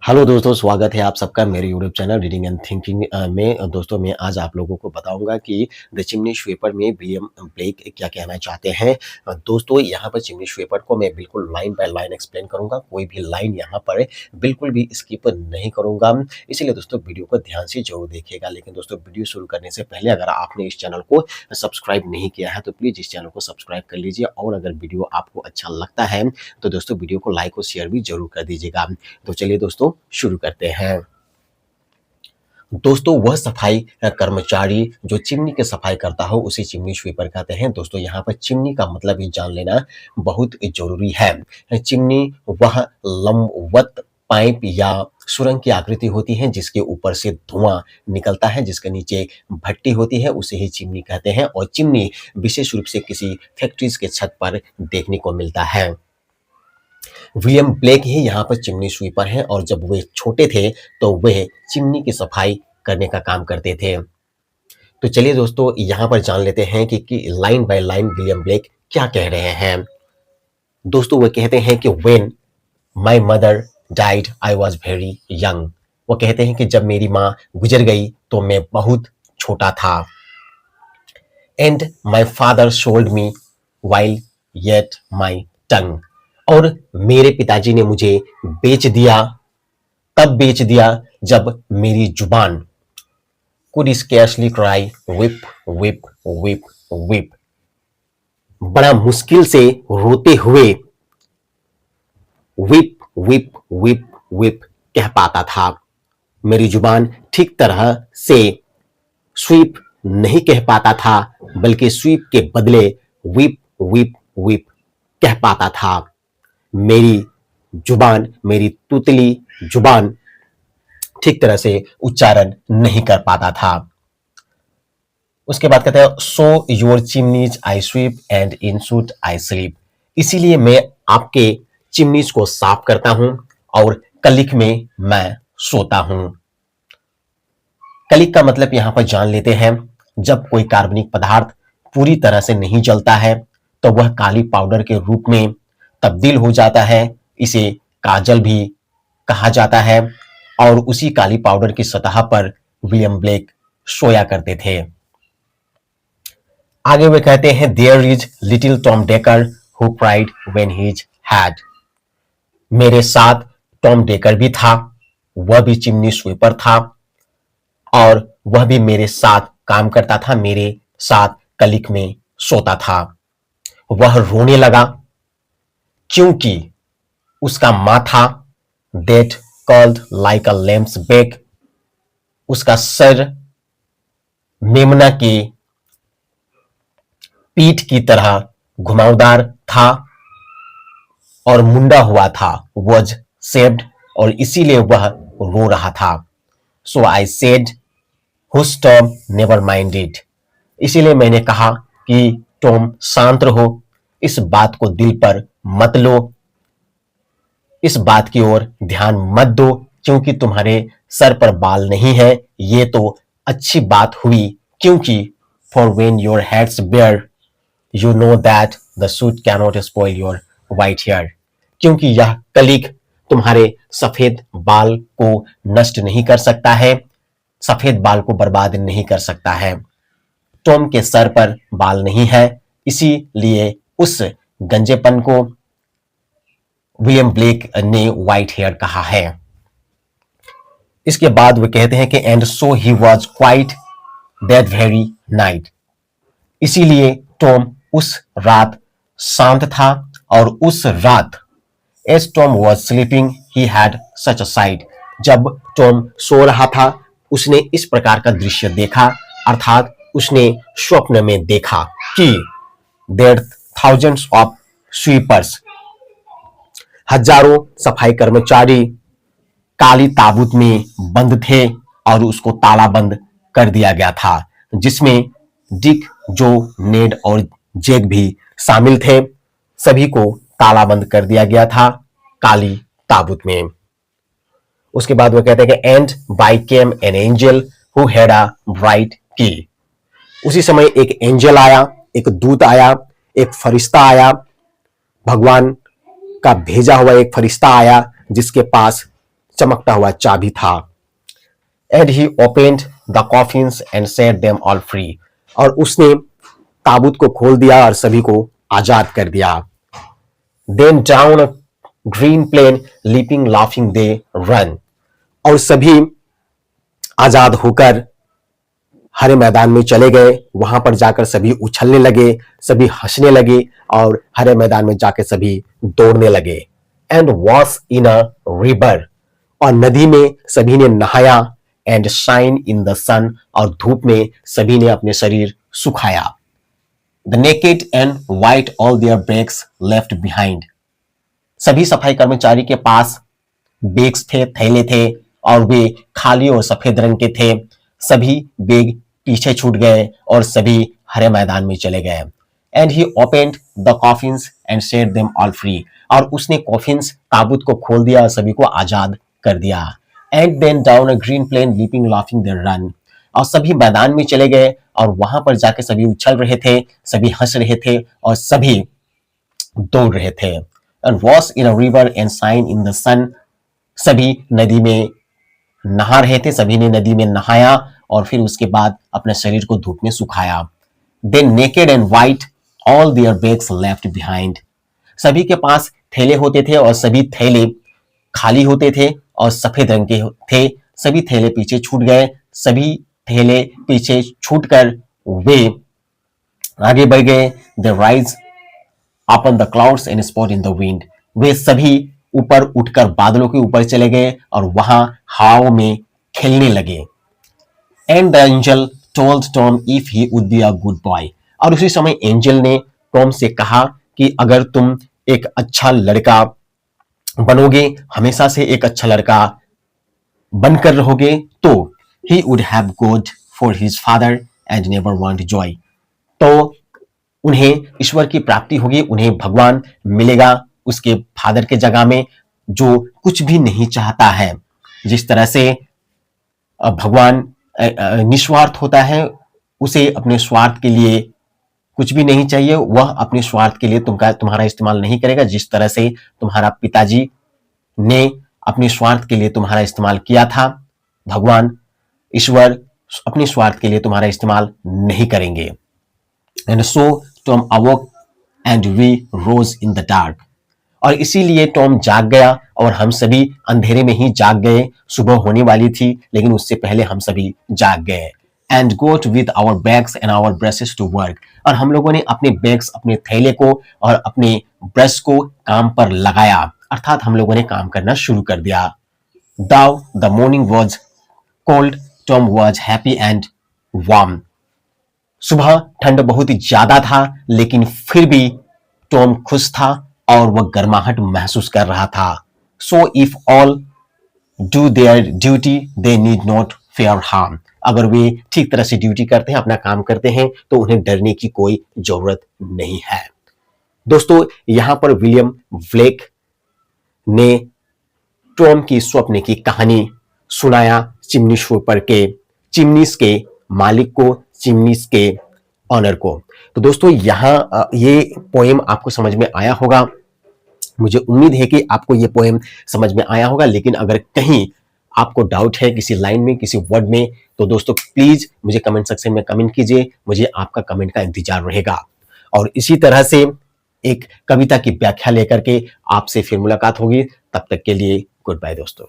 Hello दोस्तों, स्वागत है आप सबका मेरे YouTube channel reading and thinking में। दोस्तों मैं आज आप लोगों को बताऊंगा कि द चिमनी स्वीपर में विलियम ब्लेक क्या कहना चाहते हैं। दोस्तों यहाँ पर चिमनी स्वीपर को मैं बिल्कुल लाइन बाय लाइन एक्सप्लेन करूंगा, कोई भी लाइन यहाँ पर बिल्कुल भी स्किप नहीं करूंगा। इसलिए दोस्तों वीडियो को ध्यान से जरूर देखिएगा। लेकिन दोस्तों वीडियो शुरू करने से पहले अगर आपने इस चैनल को सब्सक्राइब नहीं किया है तो प्लीज़ इस चैनल को सब्सक्राइब कर लीजिए, और अगर वीडियो आपको अच्छा लगता है तो दोस्तों वीडियो को लाइक और शेयर भी जरूर कर दीजिएगा। तो चलिए दोस्तों शुरू करते हैं। दोस्तों वह सफाई कर्मचारी जो चिमनी की सफाई करता हो उसे चिमनी स्वीपर कहते हैं। दोस्तों यहाँ पर चिमनी का मतलब ही जान लेना बहुत जरूरी है। चिमनी वह लंबवत पाइप या सुरंग की आकृति होती है जिसके ऊपर से धुआं निकलता है, जिसके नीचे भट्टी होती है, उसे ही चिमनी कहते हैं। और चिमनी विशेष रूप से किसी फैक्ट्रीज के छत पर देखने को मिलता है। विलियम ब्लेक ही यहाँ पर चिमनी स्वीपर हैं, और जब वे छोटे थे तो वे चिमनी की सफाई करने का काम करते थे। तो चलिए दोस्तों यहाँ पर जान लेते हैं कि line by line William Blake क्या कह रहे हैं। दोस्तों वो कहते हैं कि when my mother died I was very young. वो कहते हैं कि जब मेरी माँ गुजर गई तो मैं बहुत छोटा था। And my father sold me while yet my टंग। और मेरे पिताजी ने मुझे बेच दिया, तब बेच दिया जब मेरी जुबान could scarcely cry whip whip whip whip, बड़ा मुश्किल से रोते हुए विप विप विप विप कह पाता था। मेरी जुबान ठीक तरह से स्वीप नहीं कह पाता था, बल्कि स्वीप के बदले विप विप विप कह पाता था। मेरी जुबान, मेरी तुतली जुबान ठीक तरह से उच्चारण नहीं कर पाता था। उसके बाद कहते हैं so your chimneys I SVEEP and in suit I sleep. इसीलिए मैं आपके चिमनीज को साफ करता हूं और कलिक में मैं सोता हूं। कलिक का मतलब यहां पर जान लेते हैं। जब कोई कार्बनिक पदार्थ पूरी तरह से नहीं जलता है तो वह काली पाउडर के रूप में तब्दील हो जाता है। इसे काजल भी कहा जाता है, और उसी काली पाउडर की सतह पर विलियम ब्लेक सोया करते थे। आगे वे कहते हैं there is little Tom Dacre who cried when he had. मेरे साथ टॉम डेकर भी था, वह भी चिमनी स्वीपर था, और वह भी मेरे साथ काम करता था, मेरे साथ कलिक में सोता था। वह रोने लगा क्योंकि उसका माथा that curled like a lamb's back, उसका सर मेमना की पीठ की तरह घुमावदार था और मुंडा हुआ था, वॉज सेव्ड, और इसीलिए वह रो रहा था। So I said whose Tom never minded. इसीलिए मैंने कहा कि टॉम शांत रहो, इस बात को दिल पर मत लो, इस बात की ओर ध्यान मत दो, क्योंकि तुम्हारे सर पर बाल नहीं है। ये तो अच्छी बात हुई, क्योंकि for when your head's bare you know that the soot cannot spoil your white hair. क्योंकि यह कलिक तुम्हारे सफेद बाल को नष्ट नहीं कर सकता है, सफेद बाल को बर्बाद नहीं कर सकता है। टॉम के सर पर बाल नहीं है, इसीलिए उस गंजेपन को विलियम ब्लेक ने व्हाइट हेयर कहा है। इसके बाद वे कहते हैं कि and so he was quiet that very night. इसीलिए टॉम उस रात शांत था, और उस रात as Tom was sleeping he had such a sight. जब टॉम सो रहा था उसने इस प्रकार का दृश्य देखा, अर्थात उसने स्वप्न में देखा कि देयर थाउजेंड्स ऑफ स्वीपर्स, हजारों सफाई कर्मचारी काली ताबूत में बंद थे, और उसको ताला बंद कर दिया गया था, जिसमें डिक, जो, नेड और जैक भी शामिल थे। सभी को ताला बंद कर दिया गया था काली ताबूत में। उसके बाद वो कहते हैं कि and by came an angel who had a bright key. उसी समय एक एंजल आया, एक दूत आया, एक फरिश्ता आया, भगवान का भेजा हुआ एक फरिश्ता आया जिसके पास चमकता हुआ चाबी था। And he opened the coffins and set them all free, और उसने ताबूत को खोल दिया और सभी को आजाद कर दिया। Then down a green plain leaping laughing they run, और सभी आजाद होकर हरे मैदान में चले गए। वहां पर जाकर सभी उछलने लगे, सभी हंसने लगे और हरे मैदान में जाकर सभी दौड़ने लगे। And wash in a river, और नदी में सभी ने नहाया। And shine in the sun, और धूप में सभी ने अपने शरीर सुखाया। The naked and white all their bags left behind, सभी सफाई कर्मचारी के पास बैग्स थे, थैले थे, और वे खाली और सफेद रंग के थे। सभी बैग पीछे छूट गए और सभी हरे मैदान में चले गए। And he opened the coffins and set them all free, और उसने कॉफिन्स ताबूत को खोल दिया और सभी को आजाद कर दिया। And then down a green plain leaping laughing they run, और सभी मैदान में चले गए और वहां पर जाके सभी उछल रहे थे, सभी हंस रहे थे और सभी दौड़ रहे थे। And wash in a river and shine in the sun, सभी नदी में नहा रहे थे, सभी ने नदी में नहाया और फिर उसके बाद अपने शरीर को धूप में सुखाया। Then naked and white all their bags left behind, सभी के पास थैले होते थे और सभी थैले खाली होते थे और सफेद रंग के थे। सभी थैले पीछे छूट गए, सभी थैले पीछे छूटकर वे आगे बढ़ गए। The rise upon the clouds and spot in the wind, वे सभी ऊपर उठकर बादलों के ऊपर चले गए और वहां हवाओं में खेलने लगे। And the angel told Tom if he would be a good boy, और उसी समय एंजल ने टॉम से कहा कि अगर तुम एक अच्छा लड़का बनोगे, हमेशा से एक अच्छा लड़का बनकर रहोगे, तो he would have got for his father and never want Joy, तो उन्हें ईश्वर की प्राप्ति होगी, उन्हें भगवान मिलेगा उसके फादर के जगह में, जो कुछ भी नहीं चाहता है। जिस तरह से भगवान निस्वार्थ होता है, उसे अपने स्वार्थ के लिए कुछ भी नहीं चाहिए, वह अपने स्वार्थ के लिए तुम्हारा इस्तेमाल नहीं करेगा। जिस तरह से तुम्हारा पिताजी ने अपने स्वार्थ के लिए तुम्हारा इस्तेमाल किया था, भगवान ईश्वर अपने स्वार्थ के लिए तुम्हारा इस्तेमाल नहीं करेंगे। And so Tom awoke and we rose in the dark, और इसीलिए टॉम जाग गया और हम सभी अंधेरे में ही जाग गए। सुबह होने वाली थी लेकिन उससे पहले हम सभी जाग गए। And got with our bags and our brushes to work, और हम लोगों ने अपने बैग्स, अपने थैले को और अपने ब्रश को काम पर लगाया, अर्थात हम लोगों ने काम करना शुरू कर दिया। Though the morning was cold, Tom was happy and warm, सुबह ठंड बहुत ही ज्यादा था लेकिन फिर भी टॉम खुश था और वह गर्माहट महसूस कर रहा था। So if all do their duty they need not fair harm, अगर वे ठीक तरह से ड्यूटी करते हैं, अपना काम करते हैं, तो उन्हें डरने की कोई जरूरत नहीं है। दोस्तों, यहां पर विलियम ब्लेक ने टॉम की स्वप्न की कहानी सुनाया चिमनी स्वीपर के, चिमनीस के मालिक को, चिमनीस के ऑनर को। तो दोस्तों, यहां ये पोएम आपको समझ में आया होगा। मुझे उम्मीद है कि आपको ये पोएम समझ में आया होगा, लेकिन अगर कहीं आपको डाउट है किसी लाइन में, किसी वर्ड में, तो दोस्तों प्लीज मुझे कमेंट सेक्शन में कमेंट कीजिए, मुझे आपका कमेंट का इंतजार रहेगा। और इसी तरह से एक कविता की व्याख्या लेकर के आपसे फिर मुलाकात होगी। तब तक के लिए गुड बाय दोस्तों।